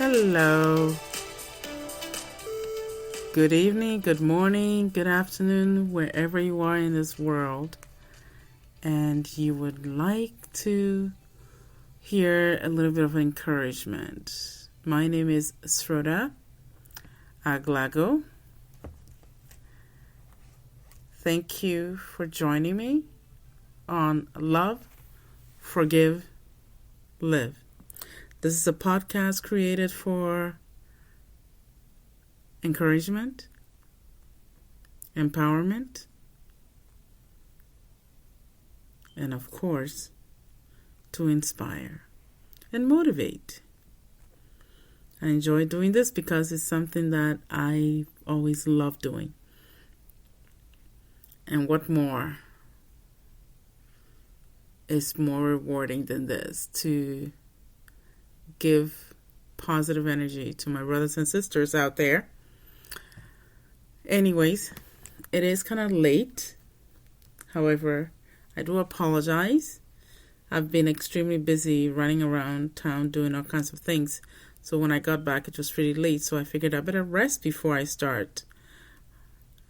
Hello. Good evening, good morning, good afternoon, wherever you are in this world. And you would like to hear a little bit of encouragement. My name is Sroda Aglago. Thank you for joining me on Love, Forgive, Live. This is a podcast created for encouragement, empowerment, and of course, to inspire and motivate. I enjoy doing this because it's something that I always love doing. And what more is more rewarding than this? To give positive energy to my brothers and sisters out there. Anyways, it is kind of late. However, I do apologize. I've been extremely busy running around town doing all kinds of things. So when I got back, it was pretty late. So I figured I better rest before I start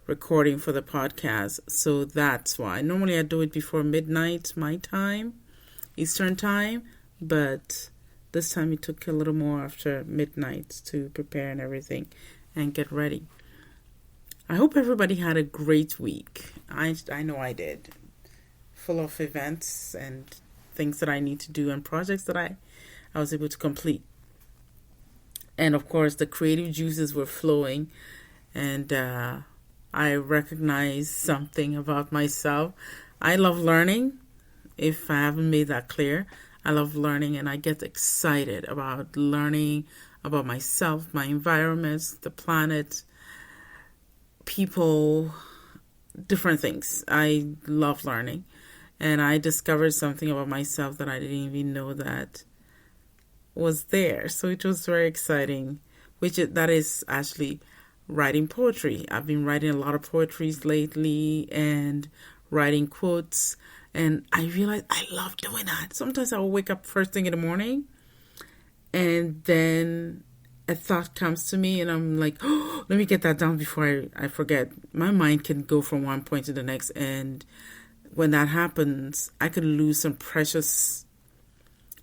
recording for the podcast. So that's why. Normally I do it before midnight, my time, Eastern time. But this time it took a little more after midnight to prepare and everything and get ready. I hope everybody had a great week. I know I did. Full of events and things that I need to do and projects that I was able to complete. And of course, the creative juices were flowing. And I recognized something about myself. I love learning. If I haven't made that clear, I love learning and I get excited about learning about myself, my environments, the planet, people, different things. I love learning. And I discovered something about myself that I didn't even know that was there. So it was very exciting, that is actually writing poetry. I've been writing a lot of poetries lately and writing quotes. And I realized I love doing that. Sometimes I will wake up first thing in the morning and then a thought comes to me and I'm like, oh, let me get that down before I forget. My mind can go from one point to the next. And when that happens, I can lose some precious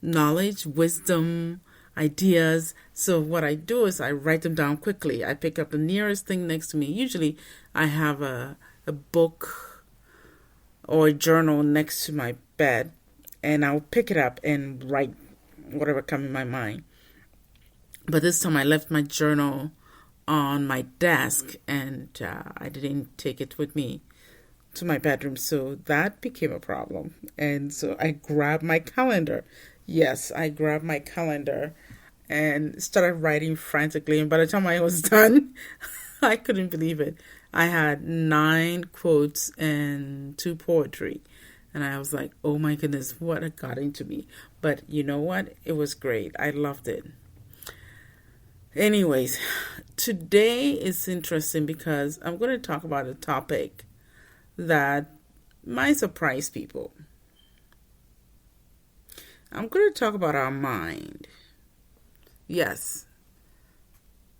knowledge, wisdom, ideas. So what I do is I write them down quickly. I pick up the nearest thing next to me. Usually I have a book or a journal next to my bed, and I'll pick it up and write whatever comes in my mind. But this time I left my journal on my desk, and I didn't take it with me to my bedroom, so that became a problem. And so I grabbed my calendar. Yes, I grabbed my calendar and started writing frantically, and by the time I was done, I couldn't believe it. I had 9 quotes and 2 poetry. And I was like, oh my goodness, what had got into me. But you know what? It was great. I loved it. Anyways, today is interesting because I'm going to talk about a topic that might surprise people. I'm going to talk about our mind. Yes,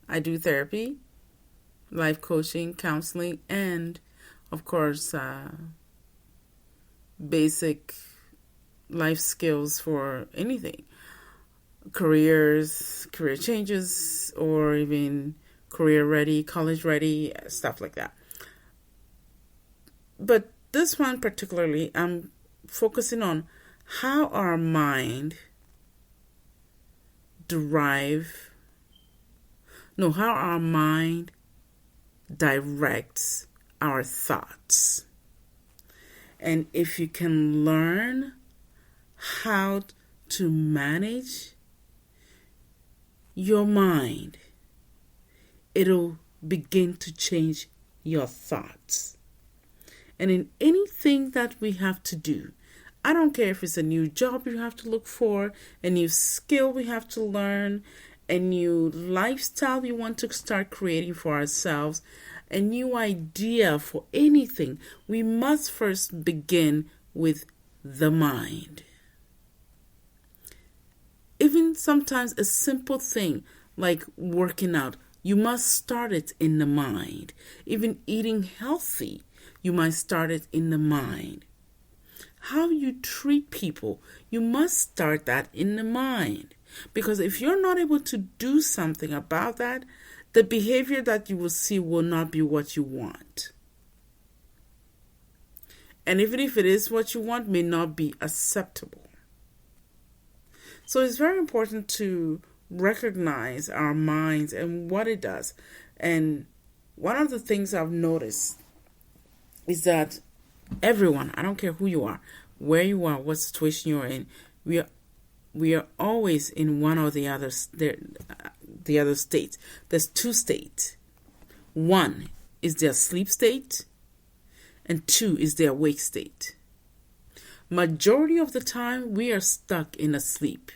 I do therapy, life coaching, counseling, and of course, basic life skills for anything. Career changes, or even career ready, college ready, stuff like that. But this one particularly, I'm focusing on how our mind how our mind directs our thoughts. And if you can learn how to manage your mind, it'll begin to change your thoughts. And in anything that we have to do, I don't care if it's a new job you have to look for, a new skill we have to learn, a new lifestyle we want to start creating for ourselves, a new idea for anything, we must first begin with the mind. Even sometimes a simple thing like working out, you must start it in the mind. Even eating healthy, you must start it in the mind. How you treat people, you must start that in the mind. Because if you're not able to do something about that, the behavior that you will see will not be what you want. And even if it is what you want, may not be acceptable. So it's very important to recognize our minds and what it does. And one of the things I've noticed is that everyone, I don't care who you are, where you are, what situation you're in, we are always in one or the other state. There's two states. One is their sleep state, and two is their awake state. Majority of the time, we are stuck in a sleep.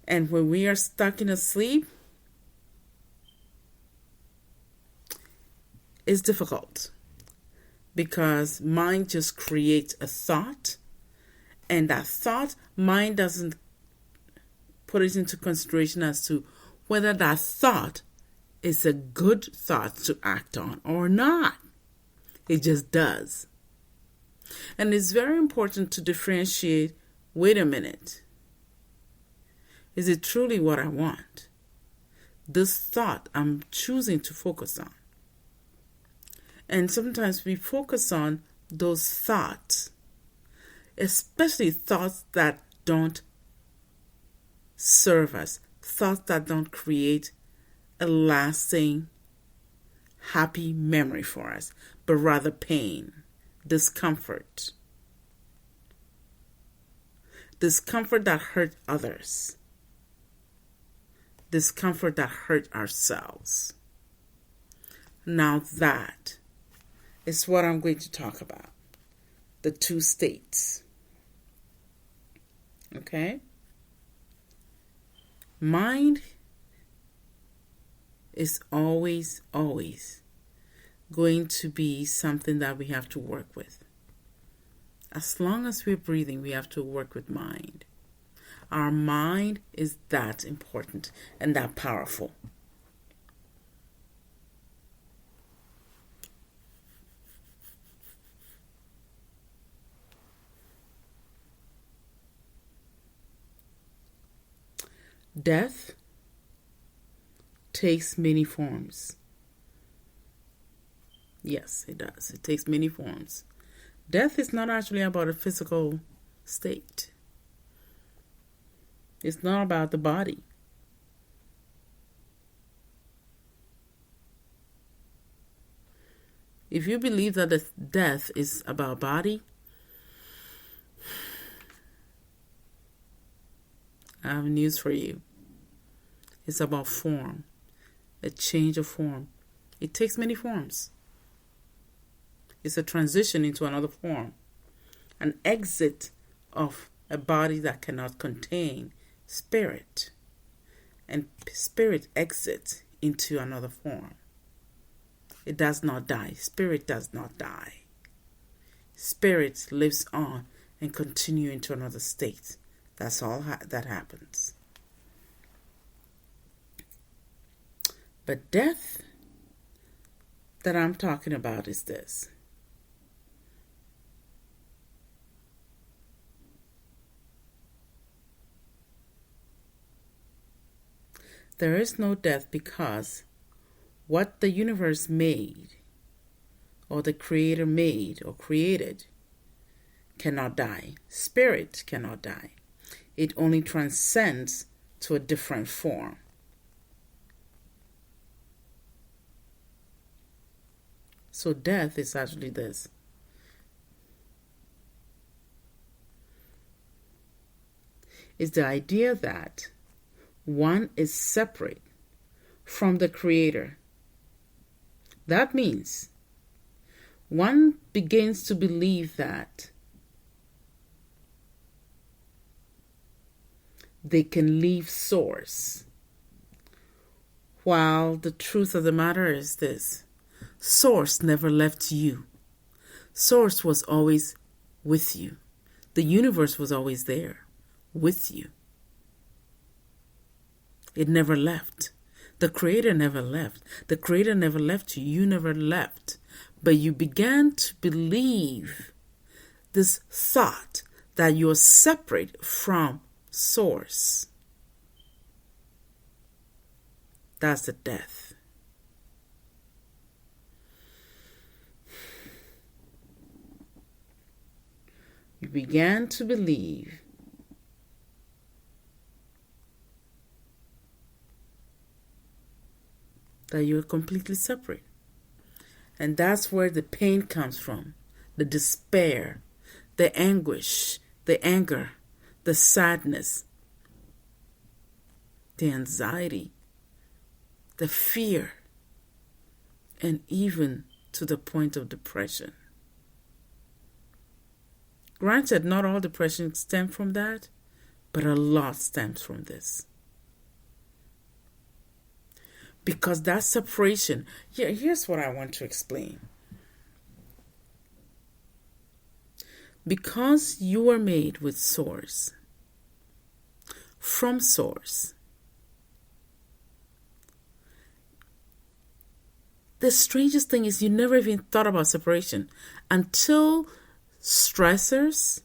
And when we are stuck in a sleep, it's difficult because mind just creates a thought, and that thought, mind doesn't put it into consideration as to whether that thought is a good thought to act on or not. It just does. And it's very important to differentiate, wait a minute, is it truly what I want? This thought I'm choosing to focus on. And sometimes we focus on those thoughts, especially thoughts that don't serve us, thoughts that don't create a lasting, happy memory for us, but rather pain, discomfort that hurt others, discomfort that hurt ourselves. Now that is what I'm going to talk about. The two states. Okay? Mind is always going to be something that we have to work with. As long as we're breathing, we have to work with mind. Our mind is that important and that powerful. Death takes many forms. Yes, it does. It takes many forms. Death is not actually about a physical state. It's not about the body. If you believe that the death is about body, I have news for you. It's about form, a change of form. It takes many forms. It's a transition into another form, an exit of a body that cannot contain spirit, and spirit exits into another form. It does not die. Spirit does not die. Spirit lives on and continues into another state. That's all that happens. But death that I'm talking about is this. There is no death because what the universe made, or the Creator made or created, cannot die. Spirit cannot die. It only transcends to a different form. So death is actually this. It's the idea that one is separate from the Creator. That means one begins to believe that they can leave Source. While the truth of the matter is this: Source never left you. Source was always with you. The universe was always there with you. It never left. The Creator never left. The Creator never left you. You never left. But you began to believe this thought that you're separate from Source. That's the death. You began to believe that you're completely separate. And that's where the pain comes from, the despair, the anguish, the anger, the sadness, the anxiety, the fear, and even to the point of depression. Granted, not all depression stems from that, but a lot stems from this. Because that separation, here's what I want to explain. Because you are made with Source, from Source, the strangest thing is you never even thought about separation until stressors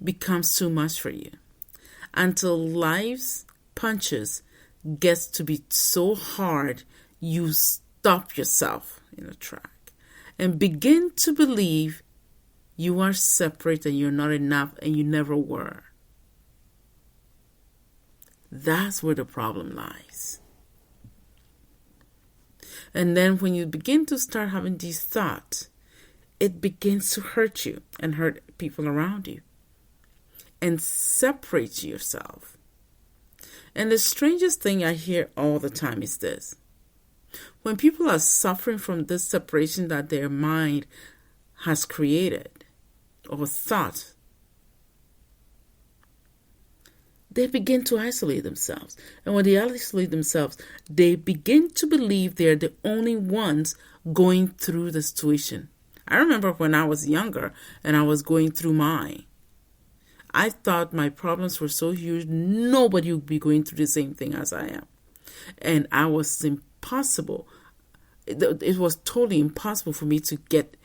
becomes too much for you, until life's punches gets to be so hard you stop yourself in a track and begin to believe you are separate and you're not enough and you never were. That's where the problem lies. And then when you begin to start having these thoughts, it begins to hurt you and hurt people around you and separate yourself. And the strangest thing I hear all the time is this. When people are suffering from this separation that their mind has created or thought, they begin to isolate themselves. And when they isolate themselves, they begin to believe they're the only ones going through the situation. I remember when I was younger and I was going through mine. I thought my problems were so huge, nobody would be going through the same thing as I am. And I was impossible. It was totally impossible for me to get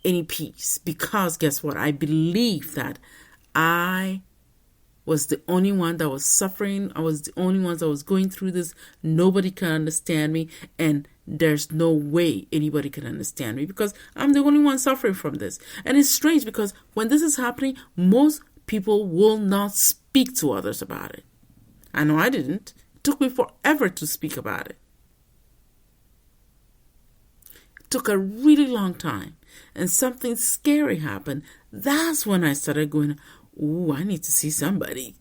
any peace because guess what? I believed that I was the only one that was suffering. I was the only one that was going through this. Nobody can understand me. And there's no way anybody can understand me because I'm the only one suffering from this. And it's strange because when this is happening, most people will not speak to others about it. I know I didn't. It took me forever to speak about it. It took a really long time. And something scary happened. That's when I started going, ooh, I need to see somebody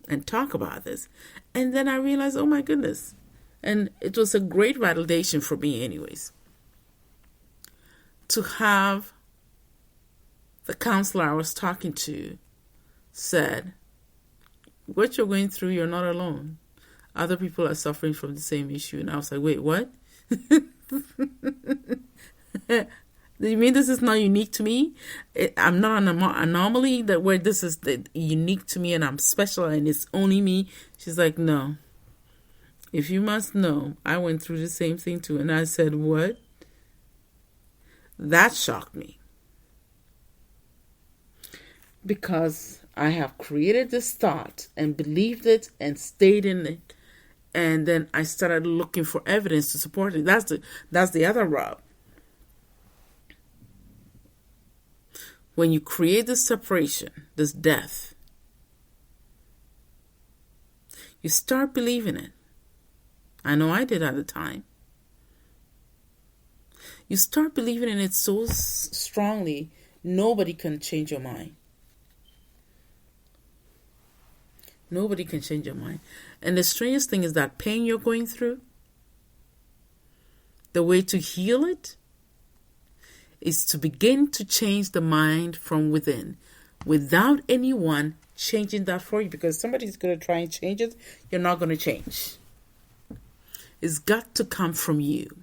and talk about this. And then I realized, oh my goodness. And it was a great validation for me anyways. To have the counselor I was talking to said, what you're going through, you're not alone. Other people are suffering from the same issue. And I was like, wait, what? Do you mean this is not unique to me? I'm not an anomaly that where this is unique to me and I'm special and it's only me. She's like, no. If you must know, I went through the same thing too. And I said, what? That shocked me. Because I have created this thought and believed it and stayed in it. And then I started looking for evidence to support it. That's the other rub. When you create this separation, this death, you start believing it. I know I did at the time. You start believing in it so strongly, nobody can change your mind. Nobody can change your mind. And the strangest thing is that pain you're going through, the way to heal it is to begin to change the mind from within without anyone changing that for you, because somebody's going to try and change it. You're not going to change. It's got to come from you.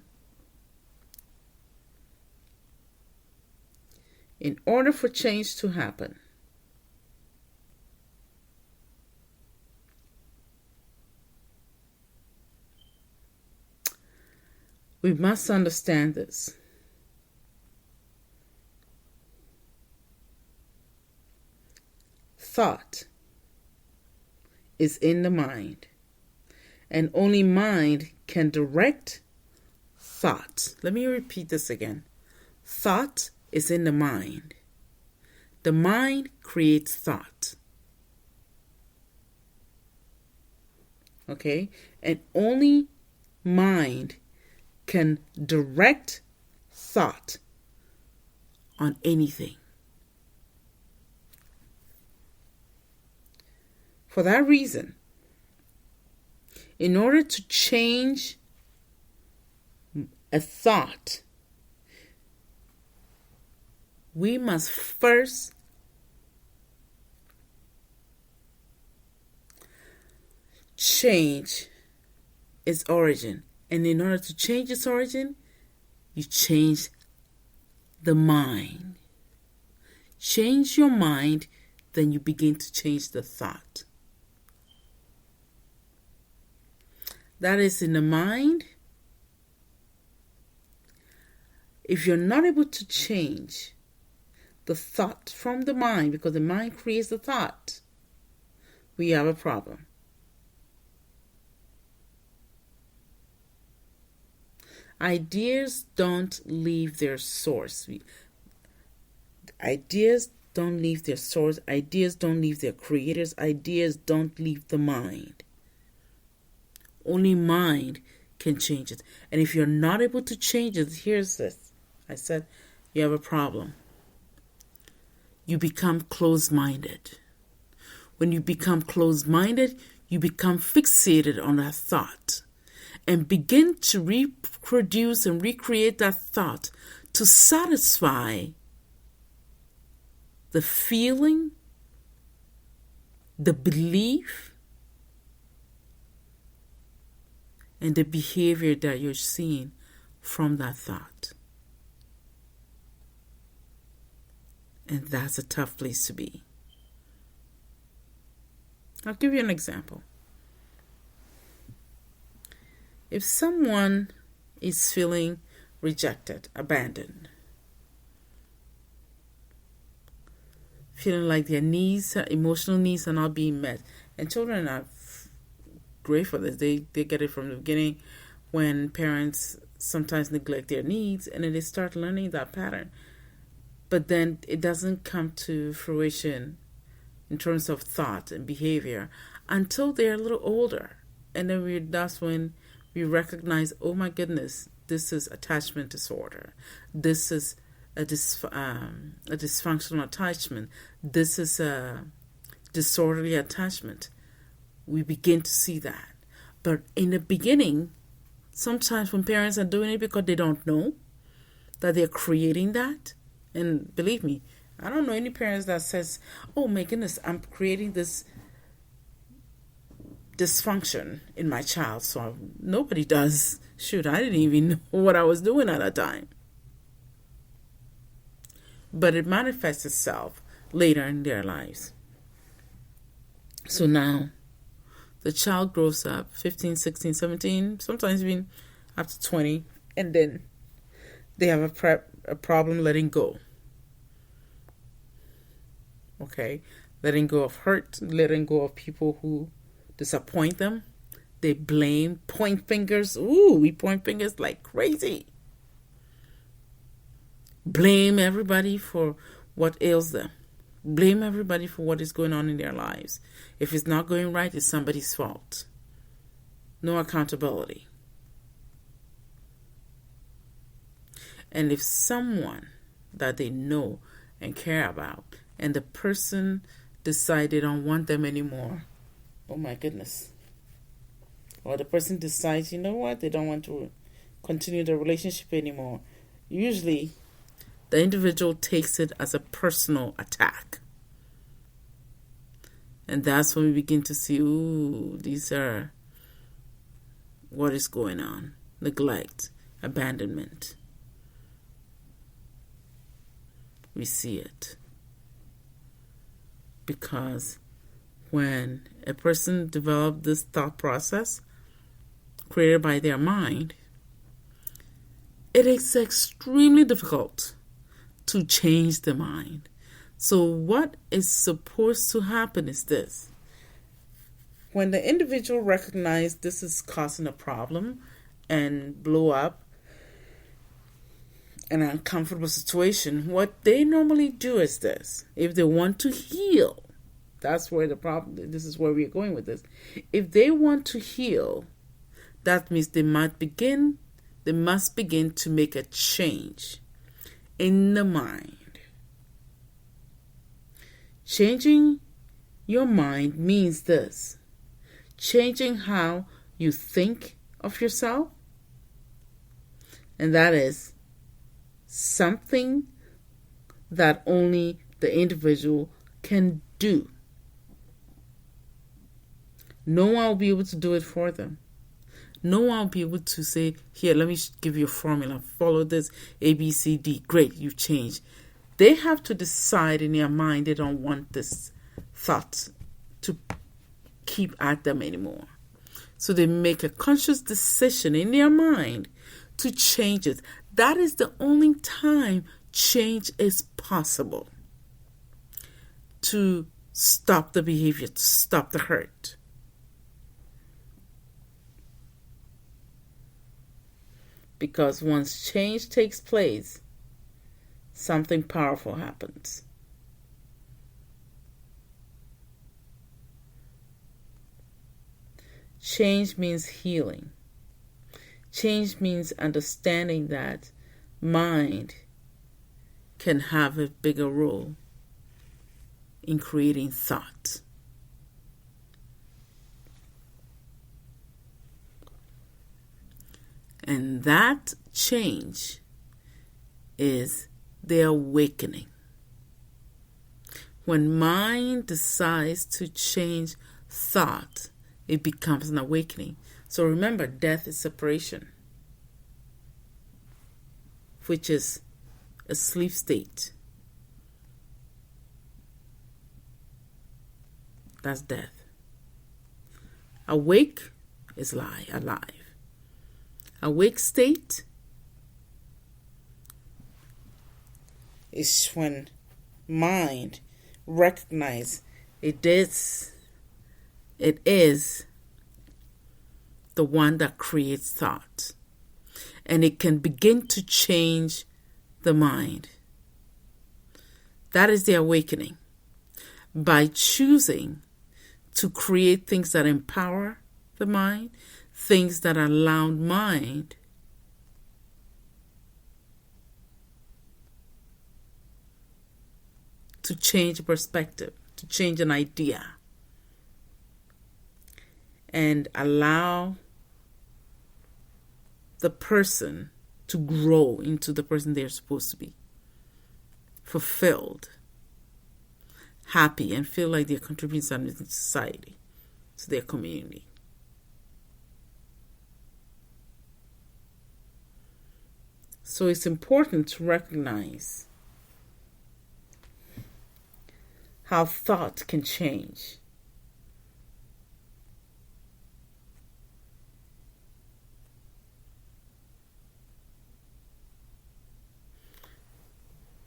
In order for change to happen, We must understand this. Thought is in the mind, and only mind can direct thought. Let me repeat this again. Thought is in the mind. The mind creates thought. Okay? And only mind can direct thought on anything. For that reason, in order to change a thought, we must first change its origin. And in order to change its origin, you change the mind. Change your mind, then you begin to change the thought. That is in the mind. If you're not able to change the thought from the mind, because the mind creates the thought, we have a problem. Ideas don't leave their source. Ideas don't leave their source. Ideas don't leave their creators. Ideas don't leave the mind. Only mind can change it. And if you're not able to change it, here's this. I said you have a problem. You become closed-minded. When you become closed-minded, you become fixated on that thought and begin to reproduce and recreate that thought to satisfy the feeling, the belief, and the behavior that you're seeing from that thought. And that's a tough place to be. I'll give you an example. If someone is feeling rejected, abandoned, feeling like their needs, emotional needs are not being met, and children are great for this. They get it from the beginning when parents sometimes neglect their needs, and then they start learning that pattern. But then it doesn't come to fruition in terms of thought and behavior until they're a little older. And then that's when we recognize, oh my goodness, this is attachment disorder. This is a dysfunctional attachment. This is a disorderly attachment. We begin to see that. But in the beginning, sometimes when parents are doing it because they don't know that they're creating that, and believe me, I don't know any parents that says, oh my goodness, I'm creating this dysfunction in my child. So nobody does. Shoot, I didn't even know what I was doing at that time. But it manifests itself later in their lives. So now the child grows up 15, 16, 17, sometimes even up to 20, and then they have a problem letting go. Okay? Letting go of hurt, letting go of people who disappoint them. They blame, point fingers. Ooh, we point fingers like crazy. Blame everybody for what ails them. Blame everybody for what is going on in their lives. If it's not going right, it's somebody's fault. No accountability. And if someone that they know and care about, and the person decides they don't want them anymore, oh my goodness. Or the person decides, you know what, they don't want to continue the relationship anymore. Usually, the individual takes it as a personal attack. And that's when we begin to see, ooh, these are what is going on. Neglect, abandonment. We see it. Because when a person develops this thought process created by their mind, It is extremely difficult to change the mind. So what is supposed to happen is this. When the individual recognizes this is causing a problem and blow up an uncomfortable situation, what they normally do is this. If they want to heal, that's where the problem, this is where we're going with this. If they want to heal, that means they must begin to make a change in the mind. Changing your mind means this: changing how you think of yourself, and that is something that only the individual can do. No one will be able to do it for them. No one will be able to say, here, let me give you a formula. Follow this, A, B, C, D. Great, you've changed. They have to decide in their mind they don't want this thought to keep at them anymore. So they make a conscious decision in their mind to change it. That is the only time change is possible. To stop the behavior, to stop the hurt. Because once change takes place, something powerful happens. Change means healing. Change means understanding that mind can have a bigger role in creating thought. And that change is the awakening. When mind decides to change thought, it becomes an awakening. So remember, death is separation, which is a sleep state. That's death. Awake is alive. Awake state is when mind recognizes it is the one that creates thought, and it can begin to change the mind. That is the awakening. By choosing to create things that empower the mind, things that allow mind to change perspective, to change an idea, and allow the person to grow into the person they're supposed to be, fulfilled, happy, and feel like they're contributing something to society, to their community. So it's important to recognize how thought can change.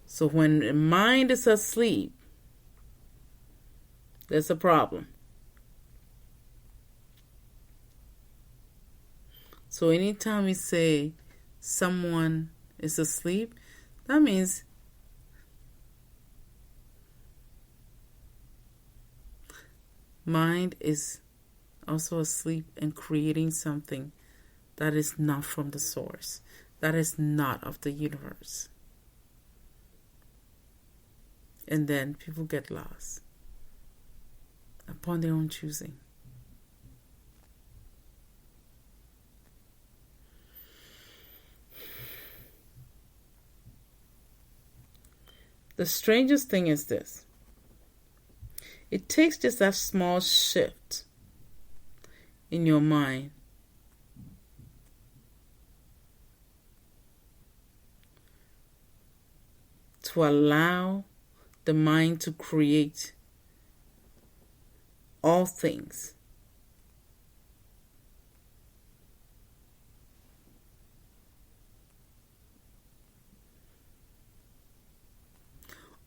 So when the mind is asleep, there's a problem. So anytime we say someone is asleep, that means mind is also asleep and creating something that is not from the source, that is not of the universe. And then people get lost upon their own choosing. The strangest thing is this. It takes just that small shift in your mind to allow the mind to create all things.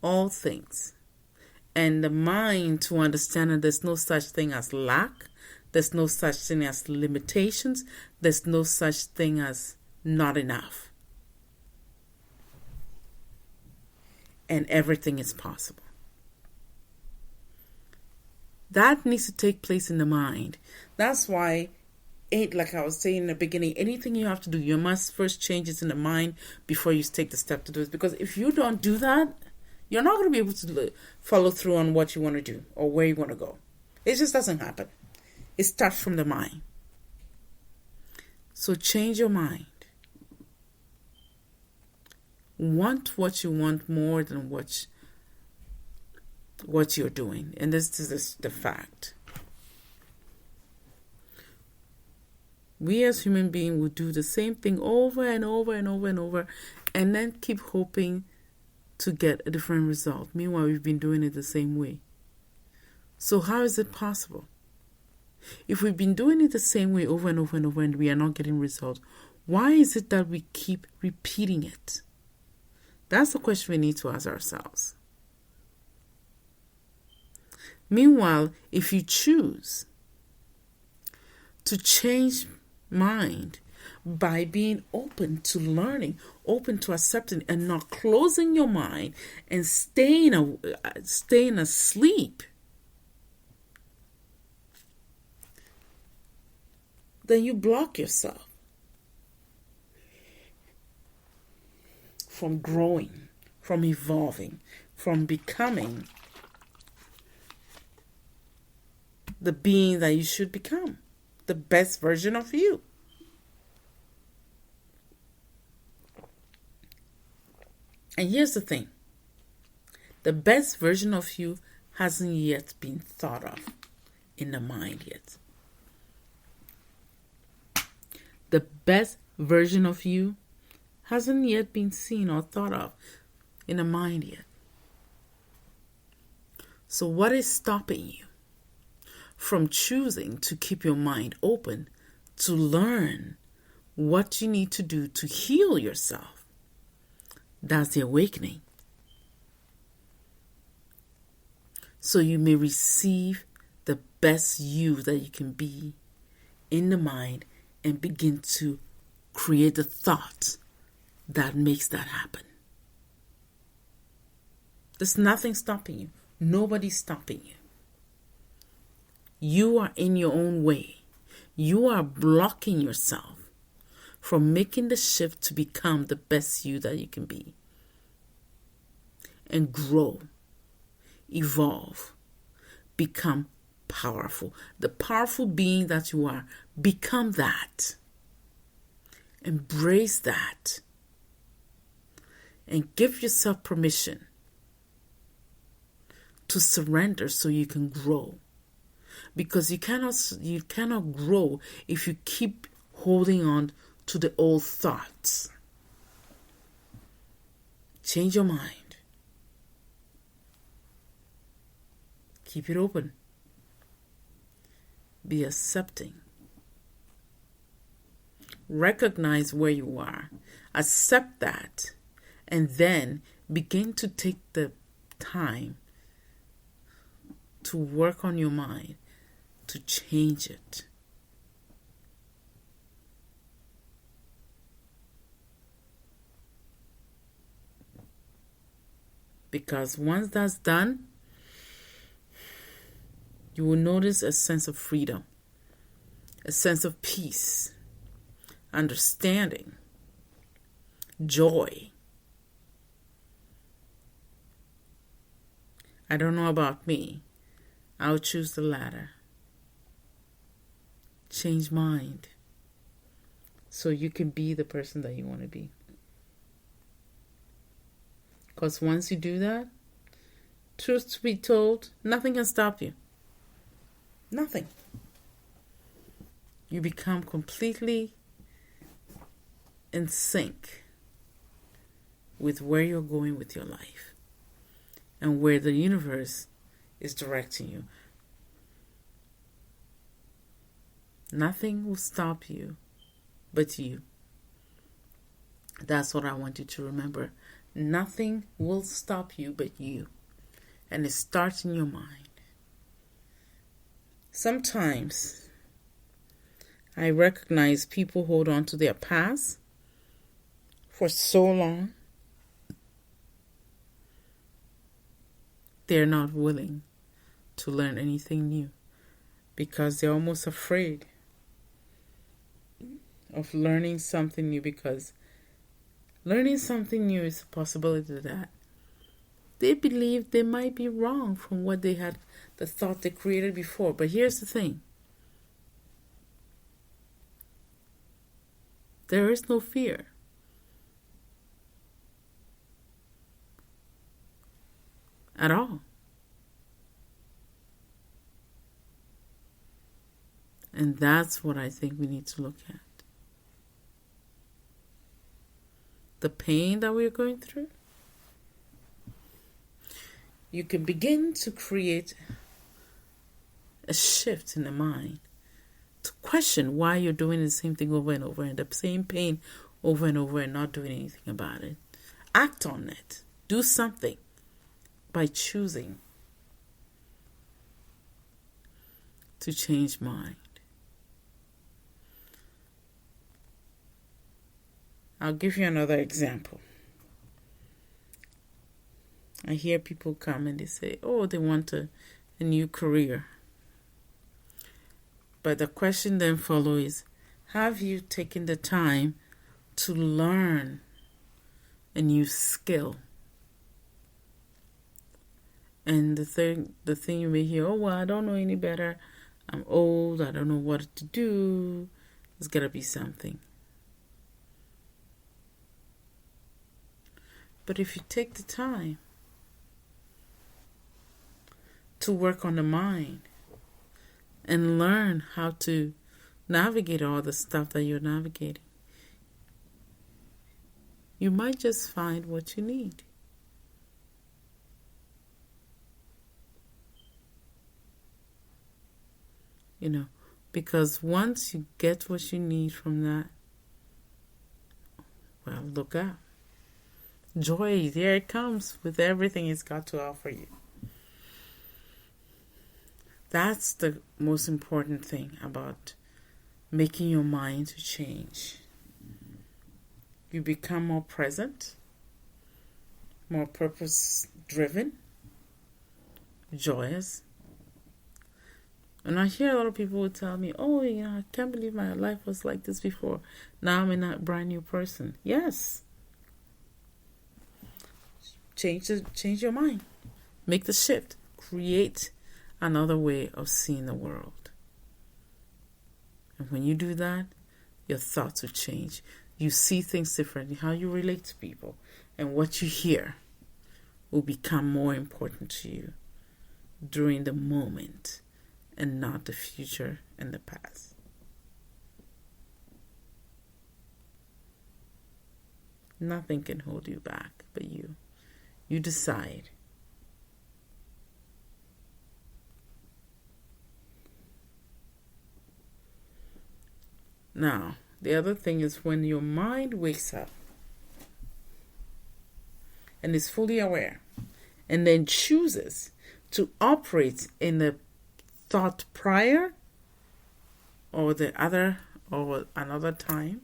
all things. And the mind to understand that there's no such thing as lack, there's no such thing as limitations, there's no such thing as not enough. And everything is possible. That needs to take place in the mind. That's why, like I was saying in the beginning, anything you have to do, you must first change it in the mind before you take the step to do it. Because if you don't do that, you're not going to be able to follow through on what you want to do or where you want to go. It just doesn't happen. It starts from the mind. So change your mind. Want what you want more than what you're doing. And this is the fact. We as human beings will do the same thing over and over and over and over, and then keep hoping to get a different result. Meanwhile, we've been doing it the same way. So how is it possible? If we've been doing it the same way over and over and over and we are not getting results, why is it that we keep repeating it? That's the question we need to ask ourselves. Meanwhile, if you choose to change mind by being open to learning, open to accepting, and not closing your mind and staying asleep, then you block yourself from growing, from evolving, from becoming the being that you should become, the best version of you. And here's the thing. The best version of you hasn't yet been thought of in the mind yet. The best version of you hasn't yet been seen or thought of in the mind yet. So what is stopping you from choosing to keep your mind open to learn what you need to do to heal yourself? That's the awakening. So you may receive the best you that you can be in the mind and begin to create the thought that makes that happen. There's nothing stopping you. Nobody's stopping you. You are in your own way. You are blocking yourself from making the shift to become the best you that you can be. And grow, evolve, become powerful. The powerful being that you are, become that. Embrace that. And give yourself permission to surrender so you can grow. Because you cannot grow if you keep holding on to the old thoughts. Change your mind. Keep it open. Be accepting. Recognize where you are. Accept that. And then begin to take the time to work on your mind, to change it. Because once that's done, you will notice a sense of freedom, a sense of peace, understanding, joy. I don't know about me. I'll choose the latter. Change mind so you can be the person that you want to be. Because once you do that, truth to be told, nothing can stop you. Nothing. You become completely in sync with where you're going with your life and where the universe is directing you. Nothing will stop you but you. That's what I want you to remember Nothing will stop you but you. And it starts in your mind. Sometimes I recognize people hold on to their past for so long. They're not willing to learn anything new because they're almost afraid of learning something new, because learning something new is a possibility that they believe they might be wrong from what they had, the thought they created before. But here's the thing. There is no fear. At all. And that's what I think we need to look at. The pain that we're going through. You can begin to create a shift in the mind to question why you're doing the same thing over and over, and the same pain over and over, and not doing anything about it. Act on it. Do something by choosing to change mind. I'll give you another example. I hear people come and they say, oh, they want a new career. But the question then follows, have you taken the time to learn a new skill? And the thing you may hear, oh, well, I don't know any better. I'm old. I don't know what to do. There's got to be something. But if you take the time to work on the mind and learn how to navigate all the stuff that you're navigating, you might just find what you need. Because once you get what you need from that, well, look out. Joy, there it comes with everything it's got to offer you. That's the most important thing about making your mind to change. You become more present, more purpose-driven, joyous. And I hear a lot of people who tell me, oh, I can't believe my life was like this before. Now I'm a brand new person. Yes. Change your mind. Make the shift. Create another way of seeing the world. And when you do that, your thoughts will change. You see things differently. How you relate to people and what you hear will become more important to you during the moment and not the future and the past. Nothing can hold you back but you. You decide. Now, the other thing is when your mind wakes up and is fully aware and then chooses to operate in the thought prior or the other or another time,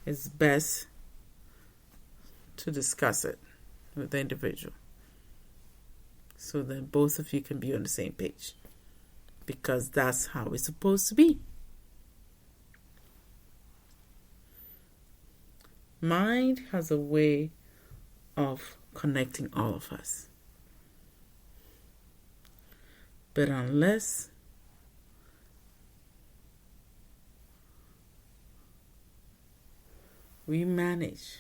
it's best to discuss it with the individual so that both of you can be on the same page, because that's how it's supposed to be. Mind has a way of connecting all of us. But unless we manage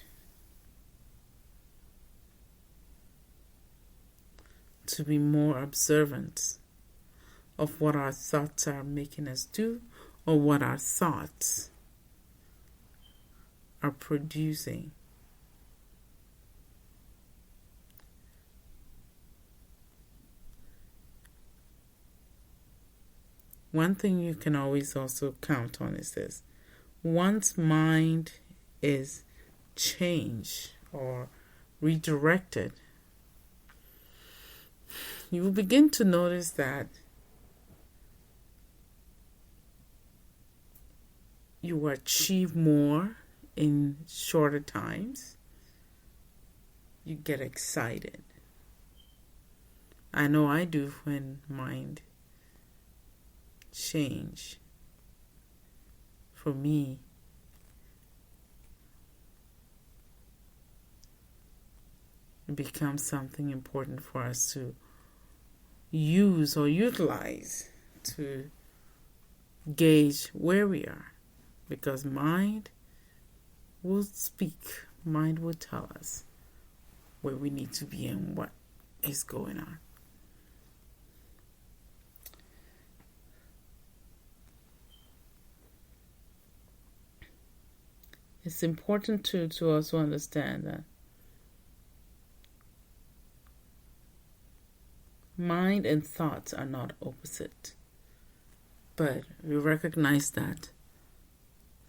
to be more observant of what our thoughts are making us do, or what our thoughts are producing, one thing you can always also count on is this: once mind is change or redirected, you will begin to notice that you achieve more in shorter times. You get excited. I know I do when mind change. For me, it becomes something important for us to use or utilize to gauge where we are. Because mind will speak, mind will tell us where we need to be and what is going on. It's important to also understand that mind and thoughts are not opposite, but we recognize that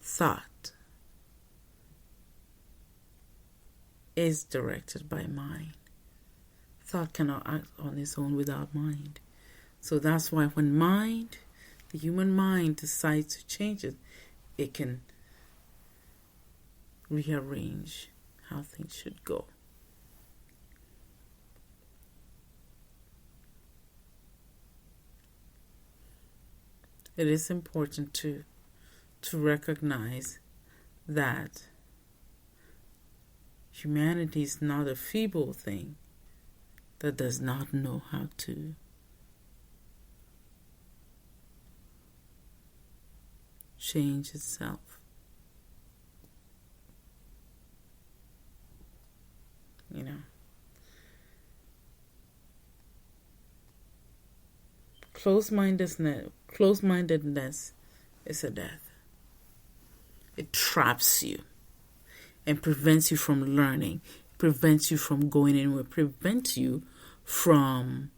thought is directed by mind. Thought cannot act on its own without mind. So that's why when mind, the human mind, decides to change it, it can rearrange how things should go. It is important to recognize that humanity is not a feeble thing that does not know how to change itself. You know, close-mindedness is a death. It traps you and prevents you from learning, prevents you from going anywhere, prevents you from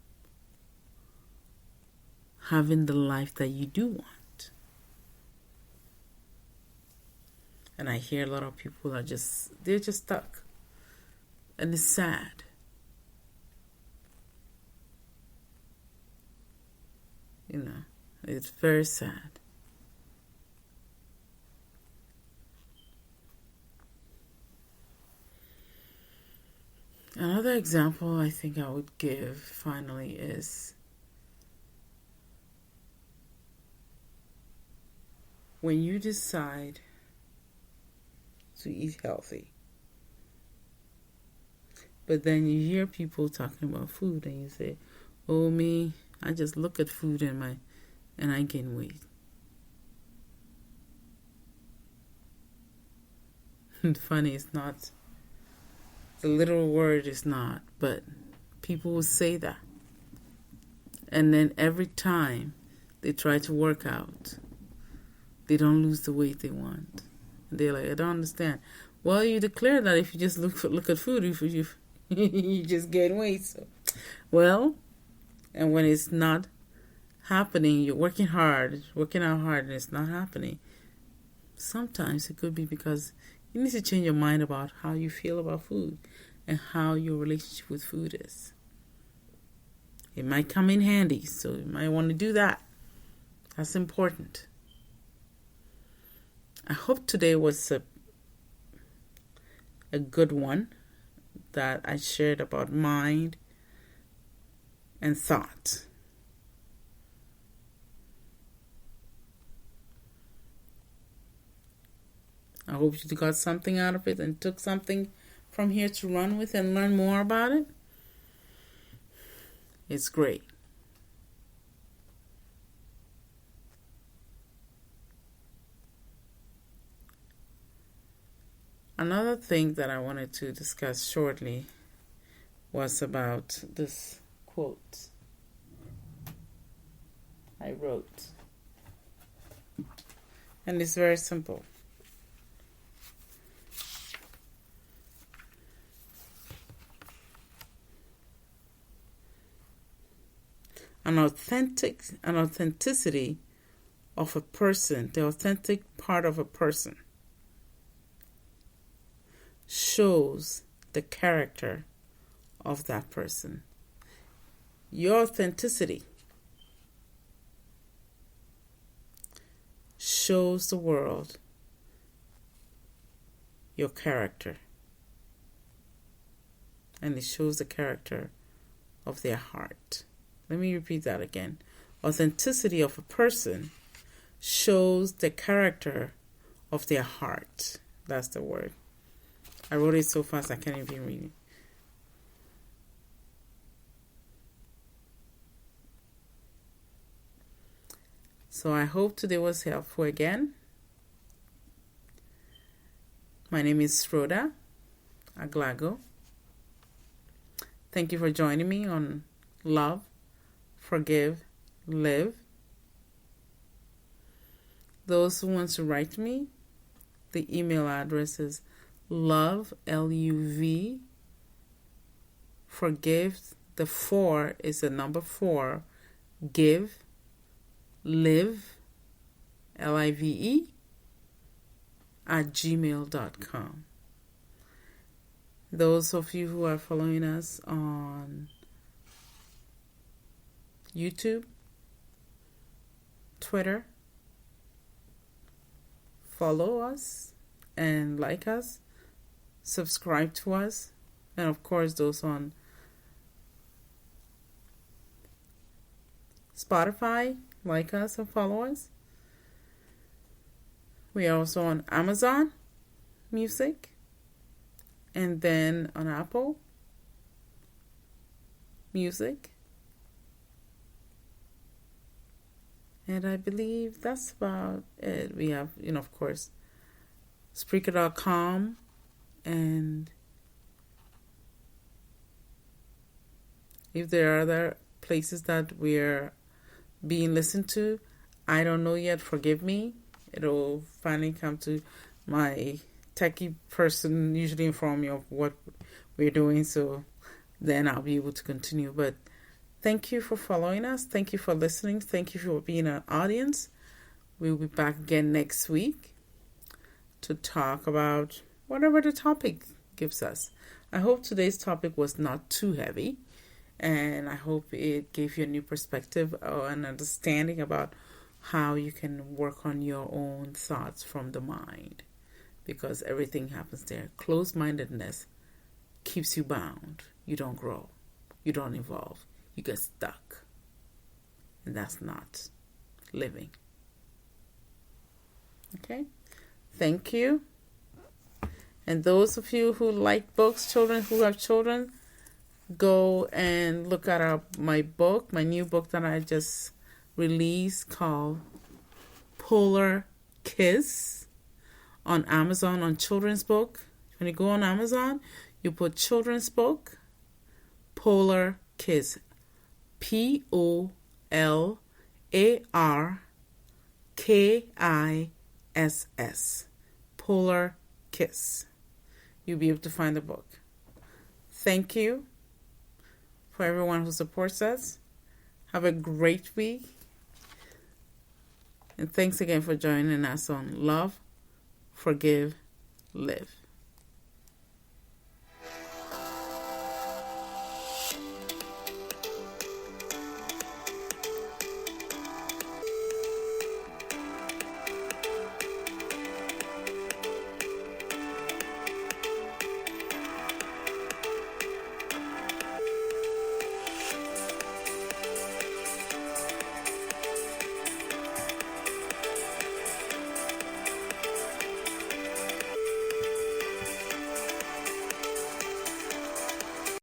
having the life that you do want. And I hear a lot of people they're just stuck. And it's sad. You know, it's very sad. Another example I think I would give finally is when you decide to eat healthy, but then you hear people talking about food and you say, oh, me, I just look at food and I gain weight. Funny, it's not, the literal word is not, but people will say that. And then every time they try to work out, they don't lose the weight they want. And they're like, I don't understand. Well, you declare that if you just look at food, you just gain weight. So, well, and when it's not happening, you're working out hard, and it's not happening. Sometimes it could be because you need to change your mind about how you feel about food and how your relationship with food is. It might come in handy, so you might want to do that. That's important. I hope today was a good one that I shared about mind and thought. I hope you got something out of it and took something from here to run with and learn more about it. It's great. Another thing that I wanted to discuss shortly was about this quote I wrote. And it's very simple. An authenticity of a person, the authentic part of a person, shows the character of that person. Your authenticity shows the world your character, and it shows the character of their heart. Let me repeat that again. Authenticity of a person shows the character of their heart. That's the word. I wrote it so fast I can't even read it. So I hope today was helpful again. My name is Rhoda Aglago. Thank you for joining me on Love, Forgive, Live. Those who want to write me, the email address is love, L-U-V, forgive, the 4 is the number 4, give, live, L-I-V-E, @gmail.com. Those of you who are following us on YouTube, Twitter, follow us and like us, subscribe to us, and of course those on Spotify, like us and follow us. We are also on Amazon Music, and then on Apple Music. And I believe that's about it. We have, of course, Spreaker.com, and if there are other places that we're being listened to, I don't know yet. Forgive me. It'll finally come to my techie person, usually inform me of what we're doing, so then I'll be able to continue. But thank you for following us. Thank you for listening. Thank you for being an audience. We'll be back again next week to talk about whatever the topic gives us. I hope today's topic was not too heavy, and I hope it gave you a new perspective or an understanding about how you can work on your own thoughts from the mind, because everything happens there. Closed-mindedness keeps you bound. You don't grow. You don't evolve. You get stuck. And that's not living. Okay? Thank you. And those of you who like books, children who have children, go and look at my book, my new book that I just released called Polar Kiss on Amazon, on children's book. When you go on Amazon, you put children's book, Polar Kiss, POLARKISS, Polar Kiss. You'll be able to find the book. Thank you for everyone who supports us. Have a great week. And thanks again for joining us on Love, Forgive, Live.